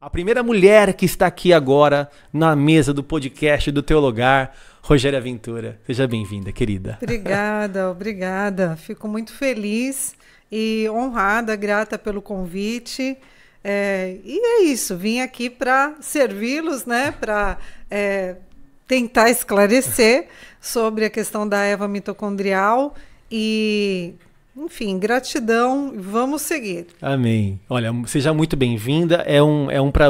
A primeira mulher que está aqui agora na mesa do podcast do Teu Lugar, Rogéria Ventura. Seja bem-vinda, querida. Obrigada, obrigada. Fico muito feliz e honrada, grata pelo convite. E é isso, vim aqui para servi-los, né? Para tentar esclarecer sobre a questão da Eva mitocondrial e... Enfim, gratidão, vamos seguir. Amém. Olha, seja muito bem-vinda,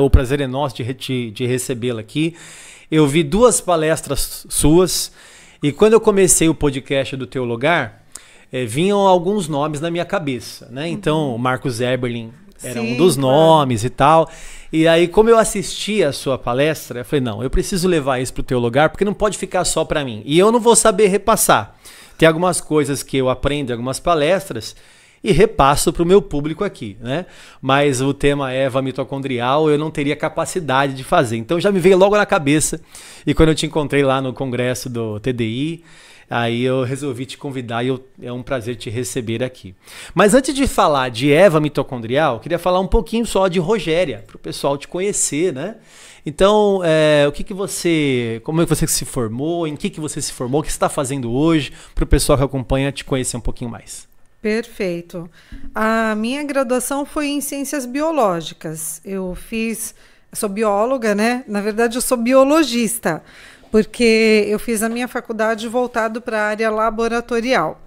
o prazer é nosso de recebê-la aqui. Eu vi 2 palestras suas e quando eu comecei o podcast do Teu Lugar, vinham alguns nomes na minha cabeça, né? Então, o Marcos Eberlin era um dos nomes e tal. E aí, como eu assisti a sua palestra, eu falei, não, eu preciso levar isso para o Teu Lugar, porque não pode ficar só para mim. E eu não vou saber repassar. Tem algumas coisas que eu aprendo em algumas palestras e repasso para o meu público aqui, né? Mas o tema Eva mitocondrial eu não teria capacidade de fazer. Então já me veio logo na cabeça. E quando eu te encontrei lá no congresso do TDI, aí eu resolvi te convidar e é um prazer te receber aqui. Mas antes de falar de Eva mitocondrial, eu queria falar um pouquinho só de Rogéria, para o pessoal te conhecer, né? Então, como é que você se formou, em que você se formou, o que você está fazendo hoje, para o pessoal que acompanha te conhecer um pouquinho mais. Perfeito. A minha graduação foi em Ciências Biológicas. Eu sou bióloga, né? Na verdade, eu sou biologista, porque eu fiz a minha faculdade voltado para a área laboratorial.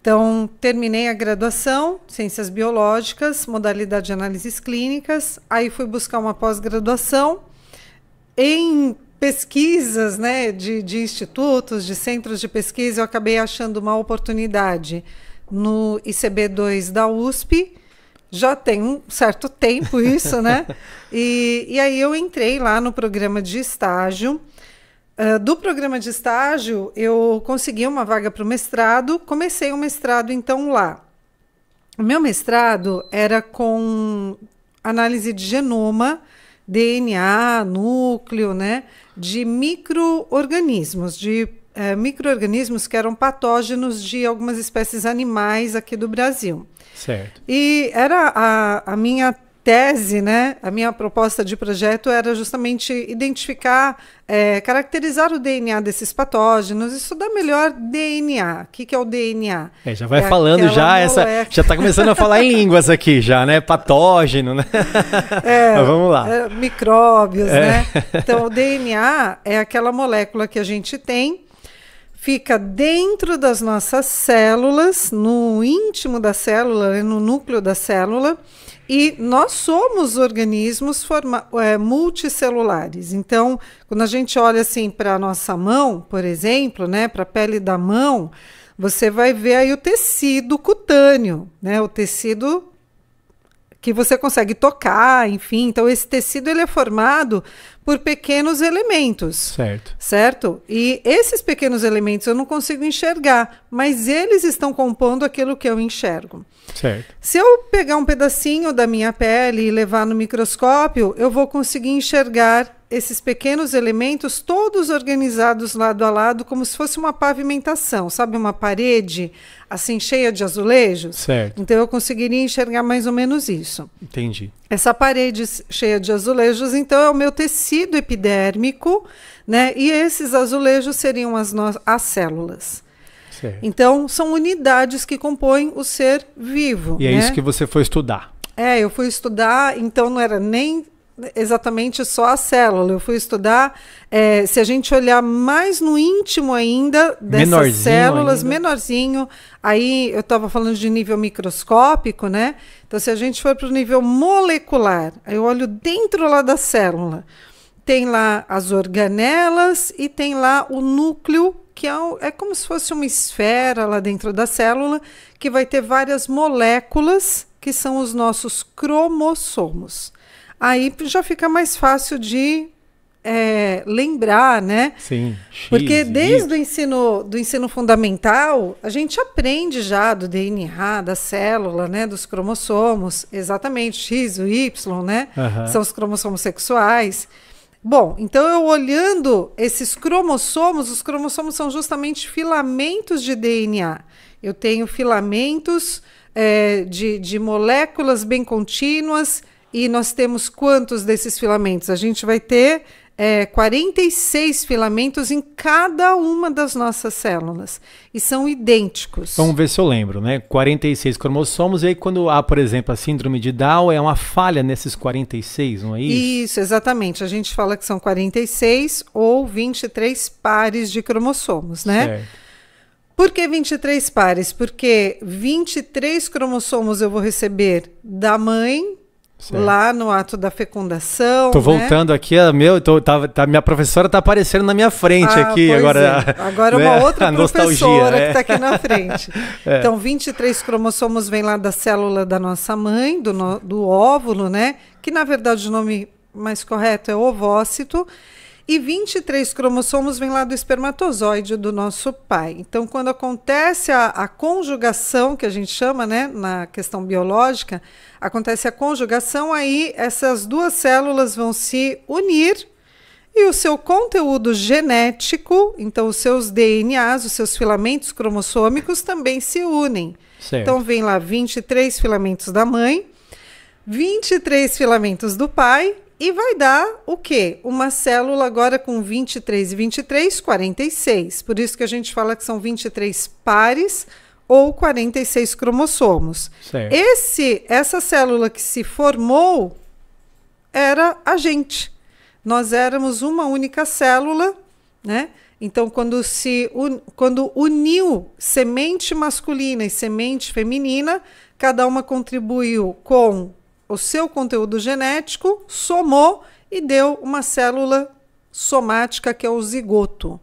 Então, terminei a graduação, Ciências Biológicas, modalidade de análises clínicas, aí fui buscar uma pós-graduação em pesquisas, né, de institutos, de centros de pesquisa. Eu acabei achando uma oportunidade no ICB2 da USP, já tem um certo tempo isso, né? E aí eu entrei lá no programa de estágio. Do programa de estágio, eu consegui uma vaga para o mestrado, comecei o mestrado então lá. O meu mestrado era com análise de genoma, DNA, núcleo, né, de micro-organismos, micro-organismos que eram patógenos de algumas espécies animais aqui do Brasil. Certo. E era a minha tese, né? A minha proposta de projeto era justamente identificar, caracterizar o DNA desses patógenos, estudar melhor DNA. O que é o DNA? Já vai falando já está começando a falar em línguas aqui já, né? Patógeno, né? Mas vamos lá. Micróbios, né? Então, o DNA é aquela molécula que a gente tem, fica dentro das nossas células, no íntimo da célula, no núcleo da célula, e nós somos organismos multicelulares. Então, quando a gente olha assim para a nossa mão, por exemplo, né, para a pele da mão, você vai ver aí o tecido cutâneo, né, o tecido que você consegue tocar, enfim. Então, esse tecido ele é formado por pequenos elementos. Certo? E esses pequenos elementos eu não consigo enxergar, mas eles estão compondo aquilo que eu enxergo. Certo. Se eu pegar um pedacinho da minha pele e levar no microscópio, eu vou conseguir enxergar esses pequenos elementos todos organizados lado a lado, como se fosse uma pavimentação, sabe? Uma parede assim cheia de azulejos. Certo. Então eu conseguiria enxergar mais ou menos isso. Entendi. Essa parede cheia de azulejos, então, é o meu tecido epidérmico, né? E esses azulejos seriam as células. Certo. Então, são unidades que compõem o ser vivo. E é isso que você foi estudar. Eu fui estudar, então não era nem exatamente só a célula. Eu fui estudar, se a gente olhar mais no íntimo ainda dessas células, menorzinho, aí eu estava falando de nível microscópico, né? Então, se a gente for para o nível molecular, aí eu olho dentro lá da célula, tem lá as organelas e tem lá o núcleo, que é como se fosse uma esfera lá dentro da célula, que vai ter várias moléculas, que são os nossos cromossomos. Aí já fica mais fácil de lembrar, né? Sim. Porque desde o ensino fundamental, a gente aprende já do DNA, da célula, né? Dos cromossomos, exatamente, X, o Y, né? São os cromossomos sexuais. Bom, então eu olhando esses cromossomos, os cromossomos são justamente filamentos de DNA. Eu tenho filamentos de moléculas bem contínuas E nós temos quantos desses filamentos? A gente vai ter 46 filamentos em cada uma das nossas células. E são idênticos. Vamos ver se eu lembro, né? 46 cromossomos, e aí quando há, por exemplo, a síndrome de Down, é uma falha nesses 46, não é isso? Isso, exatamente. A gente fala que são 46 ou 23 pares de cromossomos, né? Certo. Por que 23 pares? Porque 23 cromossomos eu vou receber da mãe, Certo. lá no ato da fecundação. Tô voltando aqui, minha professora tá aparecendo na minha frente aqui. Pois Agora, agora né? uma outra professora que está aqui na frente. É. Então, 23 cromossomos vem lá da célula da nossa mãe, do óvulo, né? Que, na verdade, o nome mais correto é ovócito. E 23 cromossomos vem lá do espermatozoide do nosso pai. Então, quando acontece a conjugação, que a gente chama, né, na questão biológica, acontece a conjugação, aí essas duas células vão se unir e o seu conteúdo genético, então os seus DNAs, os seus filamentos cromossômicos também se unem. Certo. Então, vem lá 23 filamentos da mãe, 23 filamentos do pai. E vai dar o quê? Uma célula agora com 23 e 23, 46. Por isso que a gente fala que são 23 pares ou 46 cromossomos. Certo. Essa célula que se formou era a gente. Nós éramos uma única célula, né? Então, quando uniu semente masculina e semente feminina, cada uma contribuiu com o seu conteúdo genético, somou e deu uma célula somática, que é o zigoto.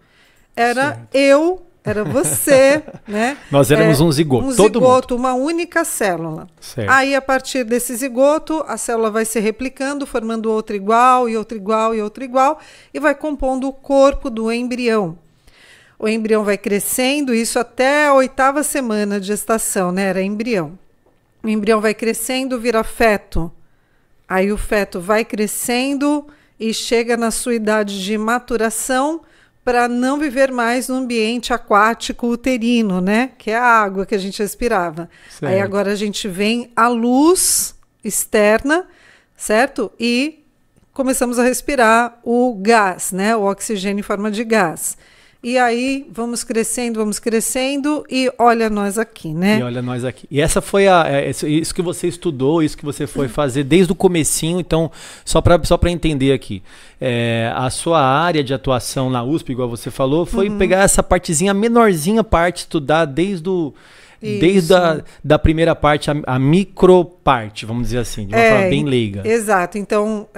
Era eu, era você, né? Nós éramos um zigoto, todo zigoto, mundo. uma única célula. Certo. Aí, a partir desse zigoto, a célula vai se replicando, formando outra igual, e outra igual, e outra igual, e vai compondo o corpo do embrião. O embrião vai crescendo, isso até a 8ª semana de gestação, né? Era embrião. O embrião vai crescendo, vira feto. Aí o feto vai crescendo e chega na sua idade de maturação para não viver mais no ambiente aquático uterino, né? Que é a água que a gente respirava. Certo. Aí agora a gente vem à luz externa, certo? E começamos a respirar o gás, né? O oxigênio em forma de gás. E aí vamos crescendo e olha nós aqui, né? E olha nós aqui. E essa foi isso que você estudou, isso que você foi fazer desde o comecinho. Então, só para entender aqui, a sua área de atuação na USP, igual você falou, foi pegar essa partezinha, a menorzinha parte, estudar desde da primeira parte, a microparte, vamos dizer assim, de uma forma bem leiga. Exato. Então,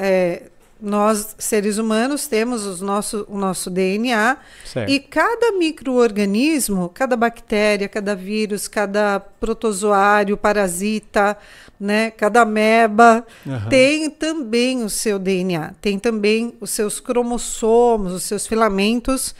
nós, seres humanos, temos o nosso DNA. Certo. E cada micro-organismo, cada bactéria, cada vírus, cada protozoário, parasita, né, cada ameba, tem também o seu DNA, tem também os seus cromossomos, os seus filamentos.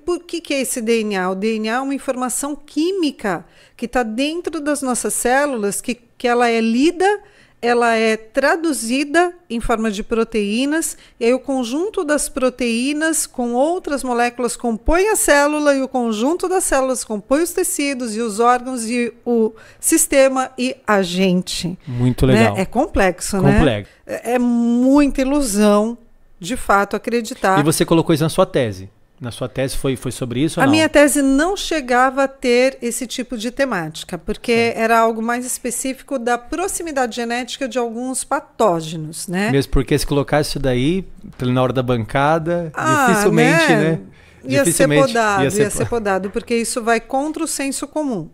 Por que é esse DNA? O DNA é uma informação química que está dentro das nossas células, que ela é lida, ela é traduzida em forma de proteínas, e aí o conjunto das proteínas com outras moléculas compõe a célula, e o conjunto das células compõe os tecidos e os órgãos e o sistema e a gente. Muito legal. Né? É complexo, né? É muita ilusão, de fato, acreditar. E você colocou isso na sua tese? Na sua tese foi sobre isso ou não? A minha tese não chegava a ter esse tipo de temática, porque era algo mais específico da proximidade genética de alguns patógenos, né? Mesmo porque se colocasse isso daí na hora da bancada, dificilmente, né? Ia ser podado, porque isso vai contra o senso comum,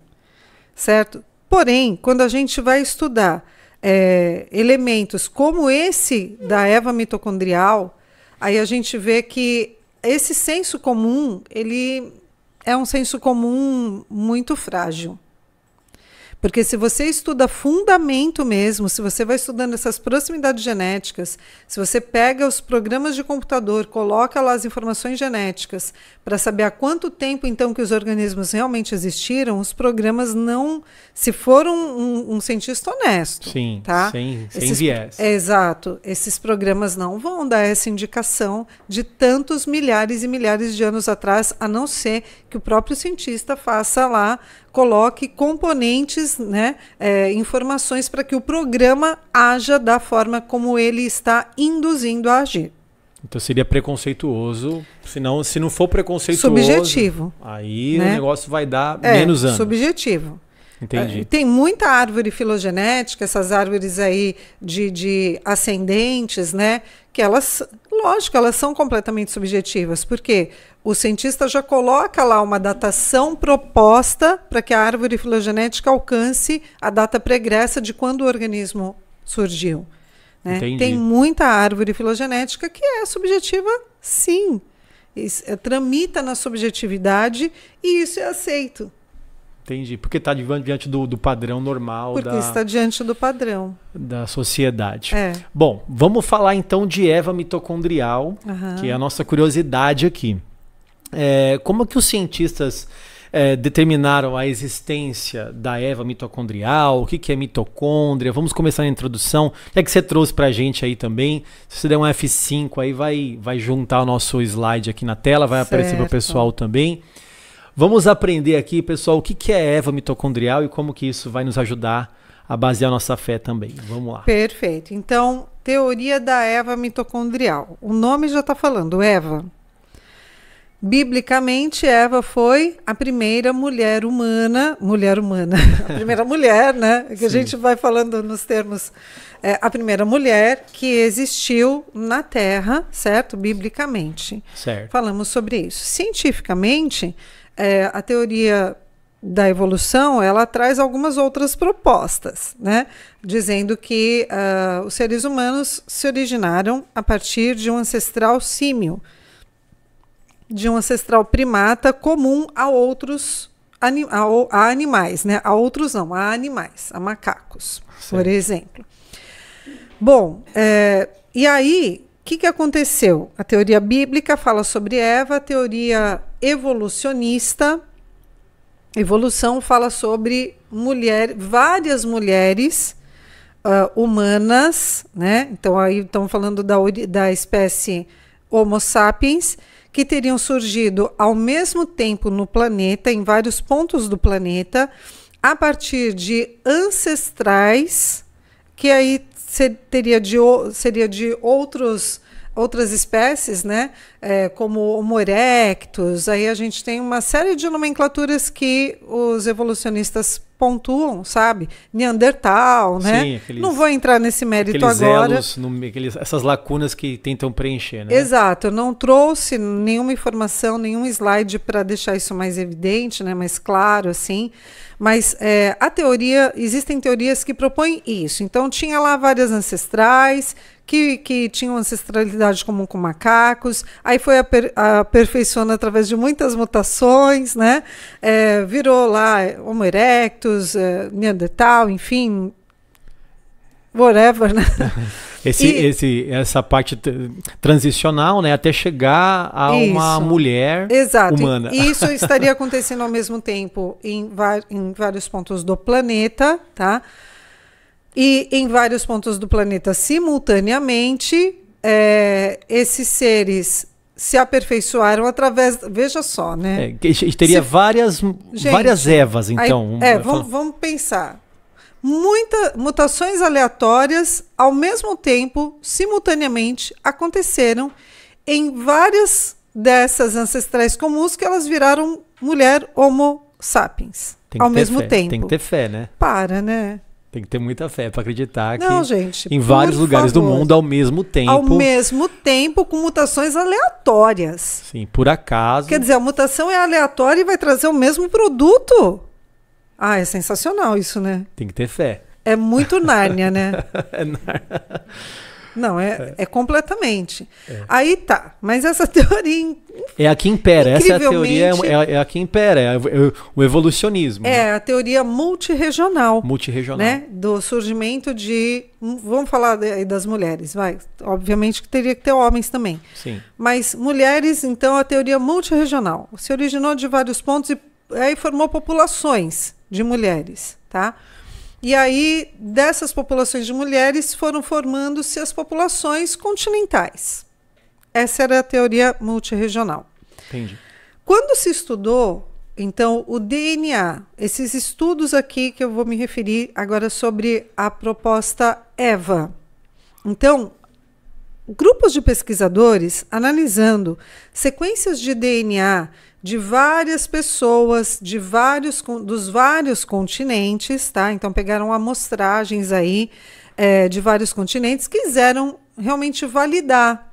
certo? Porém, quando a gente vai estudar elementos como esse da Eva mitocondrial, aí a gente vê que esse senso comum, ele é um senso comum muito frágil. Porque se você estuda fundamento mesmo, se você vai estudando essas proximidades genéticas, se você pega os programas de computador, coloca lá as informações genéticas para saber há quanto tempo então que os organismos realmente existiram, os programas não, se for um cientista honesto, sim, tá? sem viés. Exato. Esses programas não vão dar essa indicação de tantos milhares e milhares de anos atrás, a não ser que o próprio cientista faça lá, coloque componentes suficientes, né, informações para que o programa haja da forma como ele está induzindo a agir. Então seria preconceituoso, se não for preconceituoso... Subjetivo. Aí, né? O negócio vai dar menos anos. Subjetivo. Entendi. Tem muita árvore filogenética, essas árvores aí de ascendentes, né? Que elas, lógico, elas são completamente subjetivas, porque o cientista já coloca lá uma datação proposta para que a árvore filogenética alcance a data pregressa de quando o organismo surgiu. Né? Tem muita árvore filogenética que é subjetiva, sim. Tramita na subjetividade e isso é aceito. Entendi, porque está diante do padrão normal. Porque está diante do padrão. Da sociedade. Bom, vamos falar então de Eva mitocondrial, que é a nossa curiosidade aqui. Como que os cientistas determinaram a existência da Eva mitocondrial? O que é mitocôndria? Vamos começar a introdução. O que é que você trouxe para a gente aí também? Se você der um F5 aí, vai juntar o nosso slide aqui na tela, vai aparecer para o pessoal também. Vamos aprender aqui, pessoal, o que é Eva mitocondrial e como que isso vai nos ajudar a basear a nossa fé também. Vamos lá. Perfeito. Então, teoria da Eva mitocondrial. O nome já está falando, Eva. Biblicamente, Eva foi a primeira mulher humana, a primeira mulher, né? Que a gente vai falando nos termos, a primeira mulher que existiu na Terra, certo? Biblicamente. Certo. Falamos sobre isso. Cientificamente, a teoria da evolução, ela traz algumas outras propostas, né? Dizendo que os seres humanos se originaram a partir de um ancestral símio, de um ancestral primata comum a outros a animais, né? A outros não, a animais, a macacos, por exemplo. Bom, e aí, o que aconteceu? A teoria bíblica fala sobre Eva, a teoria evolucionista, evolução fala sobre várias mulheres humanas, né? Então aí estamos falando da espécie Homo sapiens, que teriam surgido ao mesmo tempo no planeta, em vários pontos do planeta, a partir de ancestrais, que aí seria de outras espécies, né? Como Homo erectus. Aí a gente tem uma série de nomenclaturas que os evolucionistas pontuam, sabe? Neandertal, né? Sim, não vou entrar nesse mérito agora. Essas lacunas que tentam preencher, né? Exato, eu não trouxe nenhuma informação, nenhum slide para deixar isso mais evidente, né? Mais claro, assim. Mas existem teorias que propõem isso. Então, tinha lá várias ancestrais que tinham ancestralidade comum com macacos, aí foi aperfeiçoando através de muitas mutações, né? Virou lá Homo erectus, Neandertal, enfim, whatever, né? Essa parte transicional, né, até chegar a uma mulher humana. E isso estaria acontecendo ao mesmo tempo em vários pontos do planeta, tá? E em vários pontos do planeta simultaneamente, esses seres se aperfeiçoaram através... Veja só, né? Teria várias Evas, então. Vamos pensar. Mutações aleatórias, ao mesmo tempo, simultaneamente, aconteceram em várias dessas ancestrais comuns que elas viraram mulher Homo sapiens. Ao mesmo tempo. Tem que ter fé, né? Né? Tem que ter muita fé para acreditar gente, em vários lugares do mundo ao mesmo tempo. Ao mesmo tempo, com mutações aleatórias. Sim, por acaso. Quer dizer, a mutação é aleatória e vai trazer o mesmo produto. É sensacional isso, né? Tem que ter fé. É muito Nárnia, né? Não, é completamente. Aí tá, mas essa teoria... É a que impera, essa é a teoria, é a que impera, o evolucionismo. A teoria multirregional. Multirregional. Né? Do surgimento vamos falar das mulheres, vai. Obviamente que teria que ter homens também. Sim. Mas mulheres, então, a teoria multirregional. Se originou de vários pontos e aí formou populações de mulheres, tá? E aí, dessas populações de mulheres, foram formando-se as populações continentais. Essa era a teoria multirregional. Entendi. Quando se estudou Então, o DNA, esses estudos aqui que eu vou me referir agora sobre a proposta EVA. Então, grupos de pesquisadores analisando sequências de DNA de várias pessoas, dos vários continentes, tá? Então, pegaram amostragens aí de vários continentes, quiseram realmente validar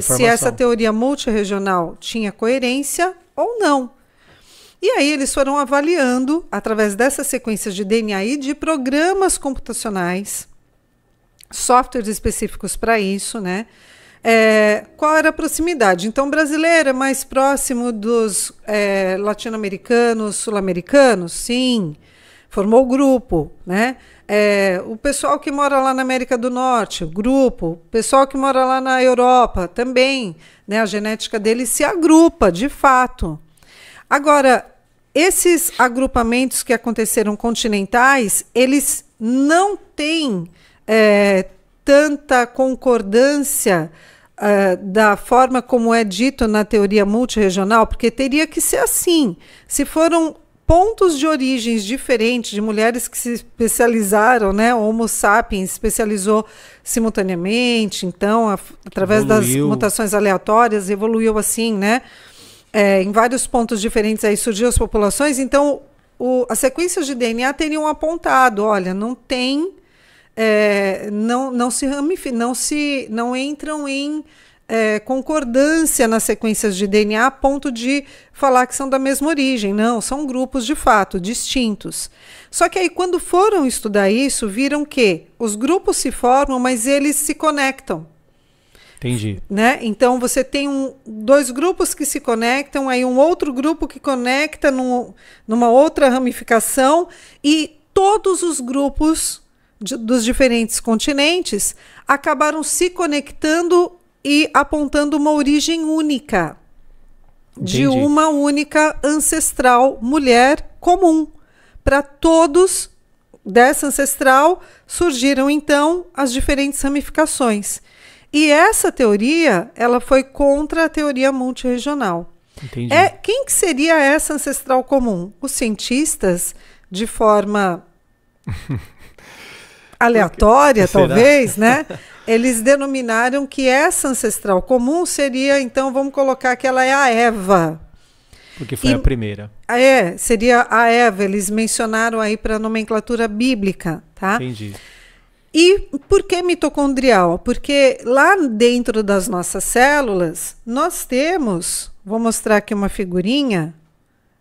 se essa teoria multirregional tinha coerência ou não. E aí eles foram avaliando, através dessas sequências de DNA e de programas computacionais, softwares específicos para isso, né? Qual era a proximidade? Então, o brasileiro é mais próximo dos latino-americanos, sul-americanos? Sim, formou o grupo, né? O pessoal que mora lá na América do Norte, o grupo, o pessoal que mora lá na Europa também, né? A genética deles se agrupa, de fato. Agora, esses agrupamentos que aconteceram continentais, eles não têm tanta concordância da forma como é dito na teoria multirregional, porque teria que ser assim. Se foram pontos de origens diferentes de mulheres que se especializaram, né? O Homo sapiens especializou simultaneamente, então, através das mutações aleatórias, evoluiu assim, né? Em vários pontos diferentes aí surgiu as populações, então as sequências de DNA teriam apontado, olha, não tem, não entram em concordância nas sequências de DNA a ponto de falar que são da mesma origem. Não, são grupos de fato distintos. Só que aí quando foram estudar isso, viram que os grupos se formam, mas eles se conectam. Entendi. Né? Então você tem dois grupos que se conectam, aí um outro grupo que conecta numa outra ramificação, e todos os grupos dos diferentes continentes acabaram se conectando e apontando uma origem única. Entendi. De uma única ancestral mulher comum. Para todos dessa ancestral surgiram então as diferentes ramificações. E essa teoria, ela foi contra a teoria multirregional. Entendi. Quem que seria essa ancestral comum? Os cientistas, de forma aleatória, talvez, né? Eles denominaram que essa ancestral comum seria, então, vamos colocar que ela é a Eva. Porque foi a primeira. Seria a Eva. Eles mencionaram aí para a nomenclatura bíblica, tá? Entendi. E por que mitocondrial? Porque lá dentro das nossas células, nós temos, vou mostrar aqui uma figurinha,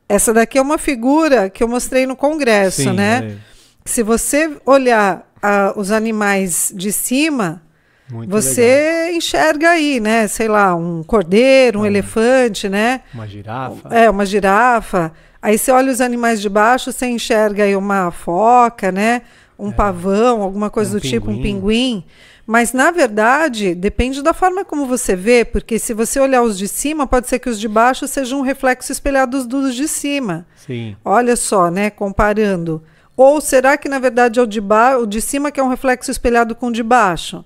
essa daqui é uma figura que eu mostrei no congresso, sim, né? Se você olhar os animais de cima, muito você legal. Enxerga aí, né? Sei lá, um cordeiro, um elefante, né? Uma girafa. Uma girafa. Aí você olha os animais de baixo, você enxerga aí uma foca, né? Um pavão, alguma coisa do tipo, um pinguim. Mas, na verdade, depende da forma como você vê, porque se você olhar os de cima, pode ser que os de baixo sejam um reflexo espelhado dos de cima. Sim. Olha só, né, comparando. Ou será que, na verdade, é o de cima que é um reflexo espelhado com o de baixo?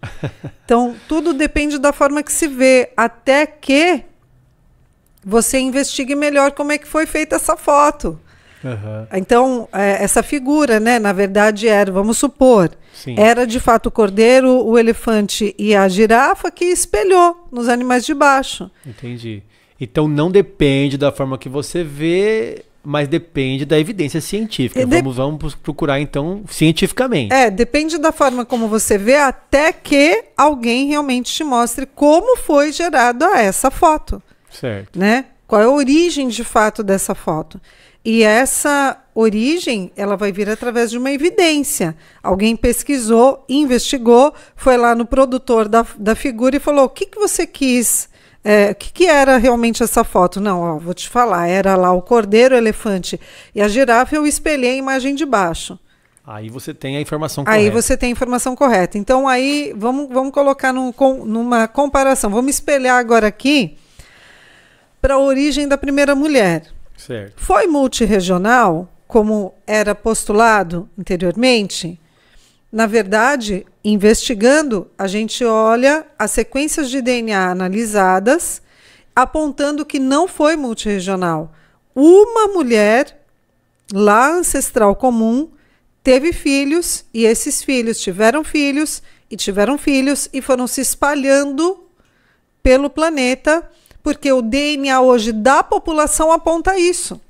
Então, tudo depende da forma que se vê, até que você investigue melhor como é que foi feita essa foto. Uhum. Então, essa figura, né, na verdade vamos supor, sim, era de fato o cordeiro, o elefante e a girafa que espelhou nos animais de baixo. Entendi. Então não depende da forma que você vê, mas depende da evidência científica. Vamos procurar então cientificamente. Depende da forma como você vê, até que alguém realmente te mostre como foi gerada essa foto. Certo. Né? Qual é a origem de fato dessa foto? E essa origem, ela vai vir através de uma evidência. Alguém pesquisou, investigou, foi lá no produtor da figura e falou: o que você quis? O que era realmente essa foto? Não, vou te falar, era lá o cordeiro, o elefante e a girafa, eu espelhei a imagem de baixo. Aí você tem a informação correta. Aí você tem a informação correta. Então, aí, vamos colocar numa comparação. Vamos espelhar agora aqui para a origem da primeira mulher. Certo. Foi multirregional, como era postulado anteriormente? Na verdade, investigando, a gente olha as sequências de DNA analisadas, apontando que não foi multirregional. uma mulher lá ancestral comum teve filhos, e esses filhos tiveram filhos, e tiveram filhos, e foram se espalhando pelo planeta, porque o DNA hoje da população aponta isso.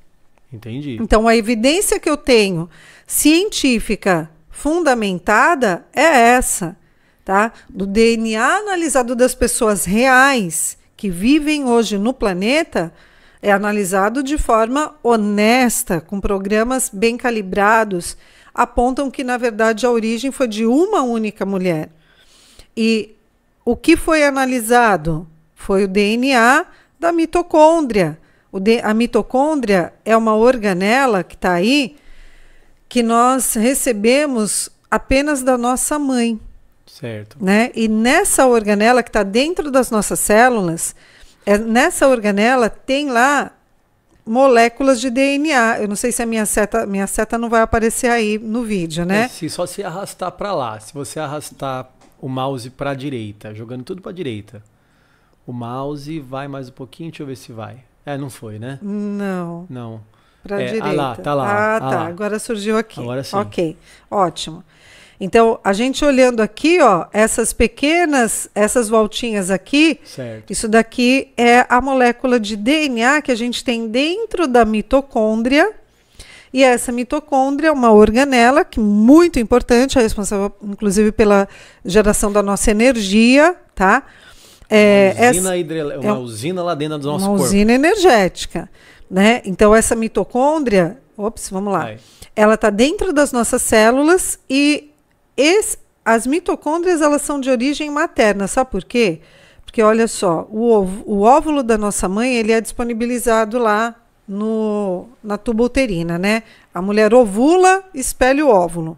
Entendi. Então, a evidência que eu tenho científica fundamentada é essa, tá? Do DNA analisado das pessoas reais que vivem hoje no planeta, é analisado de forma honesta, com programas bem calibrados, apontam que, na verdade, a origem foi de uma única mulher. E o que foi analisado foi o DNA da mitocôndria. A mitocôndria é uma organela que está aí, que nós recebemos apenas da nossa mãe. Certo. Né? E nessa organela que está dentro das nossas células, nessa organela tem lá moléculas de DNA. Eu não sei se a minha seta não vai aparecer aí no vídeo, né? Só se arrastar para lá. Se você arrastar o mouse para a direita, jogando tudo para a direita, o mouse vai mais um pouquinho, deixa eu ver se vai. Não foi, né? Não. Não. Para a direita. Lá, tá lá. Tá. Lá. Agora surgiu aqui. Agora sim. Ok, ótimo. Então, a gente olhando aqui, ó, essas voltinhas aqui, certo. Isso daqui é a molécula de DNA que a gente tem dentro da mitocôndria. E essa mitocôndria é uma organela que muito importante, é responsável, inclusive, pela geração da nossa energia, tá? Uma usina lá dentro do nosso corpo. Uma usina energética, né? Então, essa mitocôndria, vamos lá. Ela está dentro das nossas células e as mitocôndrias, elas são de origem materna. Sabe por quê? Porque, olha só, o óvulo da nossa mãe, ele é disponibilizado lá na tuba uterina, né? A mulher ovula, espelha o óvulo.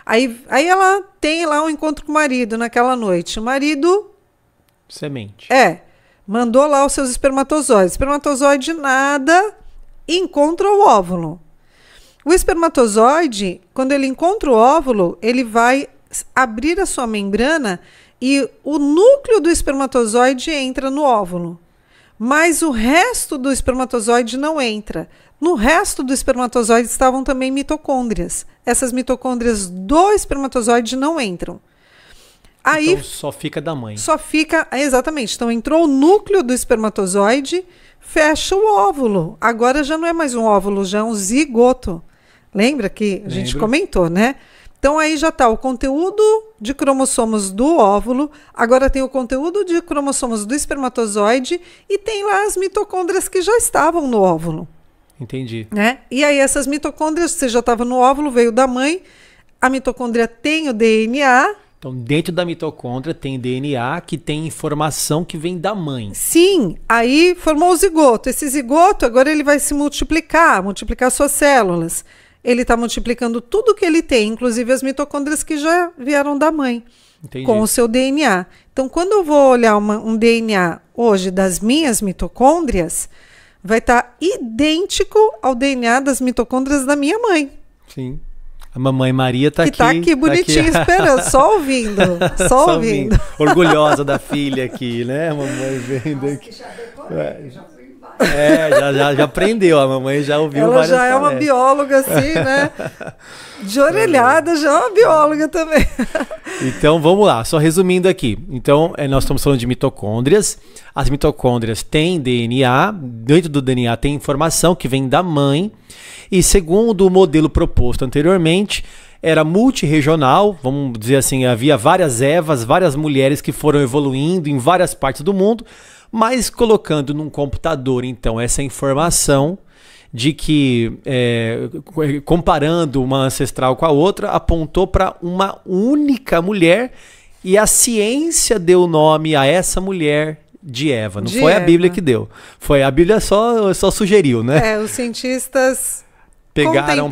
Aí ela tem lá um encontro com o marido naquela noite. O marido... Semente. Mandou lá os seus espermatozoides. Espermatozoide nada, encontra o óvulo. O espermatozoide, quando ele encontra o óvulo, ele vai abrir a sua membrana e o núcleo do espermatozoide entra no óvulo. Mas o resto do espermatozoide não entra. No resto do espermatozoide estavam também mitocôndrias. Essas mitocôndrias do espermatozoide não entram. Aí, então só fica da mãe. Só fica, exatamente. Então entrou o núcleo do espermatozoide, fecha o óvulo. Agora já não é mais um óvulo, já é um zigoto. Lembra que a gente comentou, né? Então aí já está o conteúdo de cromossomos do óvulo, agora tem o conteúdo de cromossomos do espermatozoide e tem lá as mitocôndrias que já estavam no óvulo. Entendi. Né? E aí essas mitocôndrias, você já estava no óvulo, veio da mãe, a mitocôndria tem o DNA. Então, dentro da mitocôndria tem DNA que tem informação que vem da mãe. Sim, aí formou o zigoto. Esse zigoto agora ele vai se multiplicar suas células. Ele está multiplicando tudo que ele tem, inclusive as mitocôndrias que já vieram da mãe. Entendi. Com o seu DNA. Então, quando eu vou olhar um DNA hoje das minhas mitocôndrias, vai estar idêntico ao DNA das mitocôndrias da minha mãe. Sim. A mamãe Maria está aqui. Que está aqui bonitinha esperando, só ouvindo. Só ouvindo. Orgulhosa da filha aqui, né? A mamãe vendo aqui. Já decorei, já fui embaixo. Já aprendeu, a mamãe já ouviu várias Ela já é uma bióloga assim, né? De orelhada, já é uma bióloga também. Então, vamos lá. Só resumindo aqui. Então, nós estamos falando de mitocôndrias. As mitocôndrias têm DNA. Dentro do DNA tem informação que vem da mãe. E segundo o modelo proposto anteriormente, era multirregional, vamos dizer assim, havia várias Evas, várias mulheres que foram evoluindo em várias partes do mundo, mas colocando num computador, então, essa informação de que, comparando uma ancestral com a outra, apontou para uma única mulher e a ciência deu nome a essa mulher de Eva. Não foi a Bíblia que deu. A Bíblia só sugeriu, né? Os cientistas... Pegaram,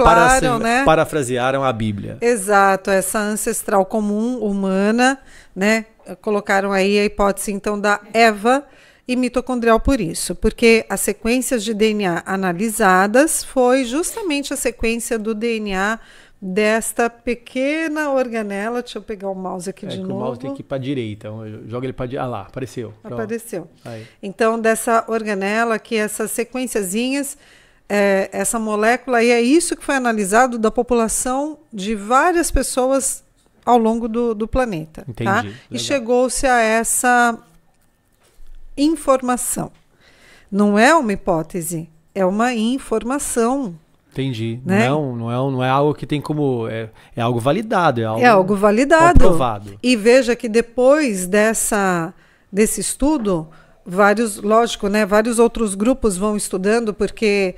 parafrasearam a Bíblia. Exato, essa ancestral comum humana, né? Colocaram aí a hipótese, então, da Eva e mitocondrial por isso. Porque as sequências de DNA analisadas foi justamente a sequência do DNA desta pequena organela. Deixa eu pegar o mouse aqui de novo. O mouse tem que ir para a direita. Joga ele para a direita. Ah lá, apareceu. Apareceu. Aí. Então, dessa organela, que essas sequenciazinhas... essa molécula, e é isso que foi analisado da população de várias pessoas ao longo do planeta. Entendi. Tá? Legal. E chegou-se a essa informação. Não é uma hipótese, é uma informação. Entendi. Né? Não é algo que tem como... É algo validado. É algo validado. Comprovado. E veja que depois desse estudo, vários outros grupos vão estudando, porque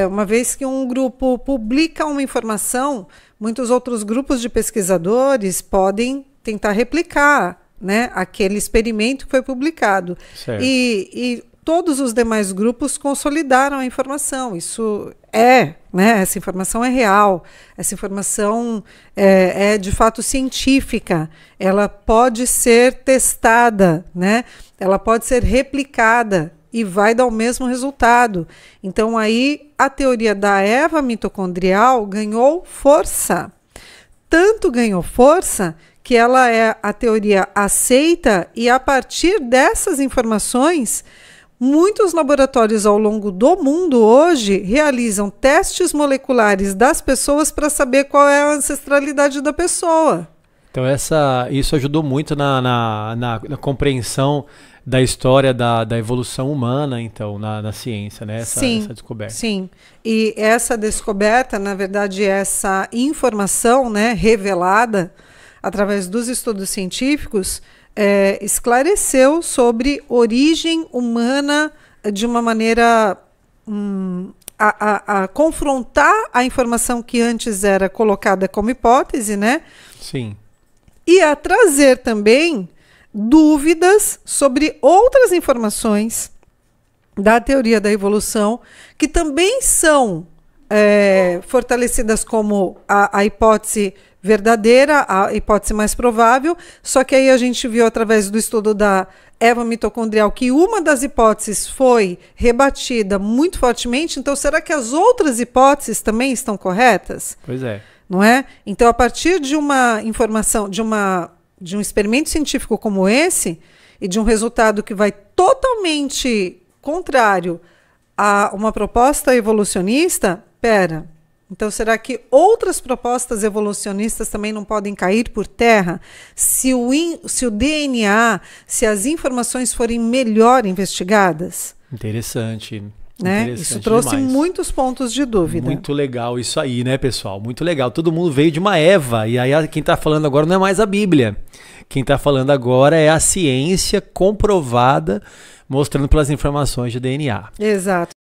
uma vez que um grupo publica uma informação, muitos outros grupos de pesquisadores podem tentar replicar, né, aquele experimento que foi publicado. Certo. E todos os demais grupos consolidaram a informação. Isso né, essa informação é real, essa informação é de fato científica, ela pode ser testada, né? Ela pode ser replicada e vai dar o mesmo resultado. Então aí a teoria da Eva mitocondrial ganhou força. Tanto ganhou força que ela é a teoria aceita, e a partir dessas informações, muitos laboratórios ao longo do mundo hoje realizam testes moleculares das pessoas para saber qual é a ancestralidade da pessoa. Então isso ajudou muito na compreensão da história da evolução humana, então, na ciência, né? Essa descoberta. Sim, e essa descoberta, na verdade, essa informação, né, revelada através dos estudos científicos, esclareceu sobre origem humana de uma maneira a confrontar a informação que antes era colocada como hipótese, né? Sim. E a trazer também dúvidas sobre outras informações da teoria da evolução, que também são fortalecidas como a hipótese verdadeira, a hipótese mais provável, só que aí a gente viu através do estudo da Eva mitocondrial que uma das hipóteses foi rebatida muito fortemente. Então, será que as outras hipóteses também estão corretas? Pois é. Não é? Então, a partir de uma informação, de um experimento científico como esse, e de um resultado que vai totalmente contrário a uma proposta evolucionista, então será que outras propostas evolucionistas também não podem cair por terra se o DNA, se as informações forem melhor investigadas? Interessante. Né? Interessante. Isso trouxe demais. Muitos pontos de dúvida. Muito legal isso aí, né, pessoal? Muito legal. Todo mundo veio de uma Eva, e aí quem está falando agora não é mais a Bíblia. Quem está falando agora é a ciência comprovada, mostrando pelas informações de DNA. Exato.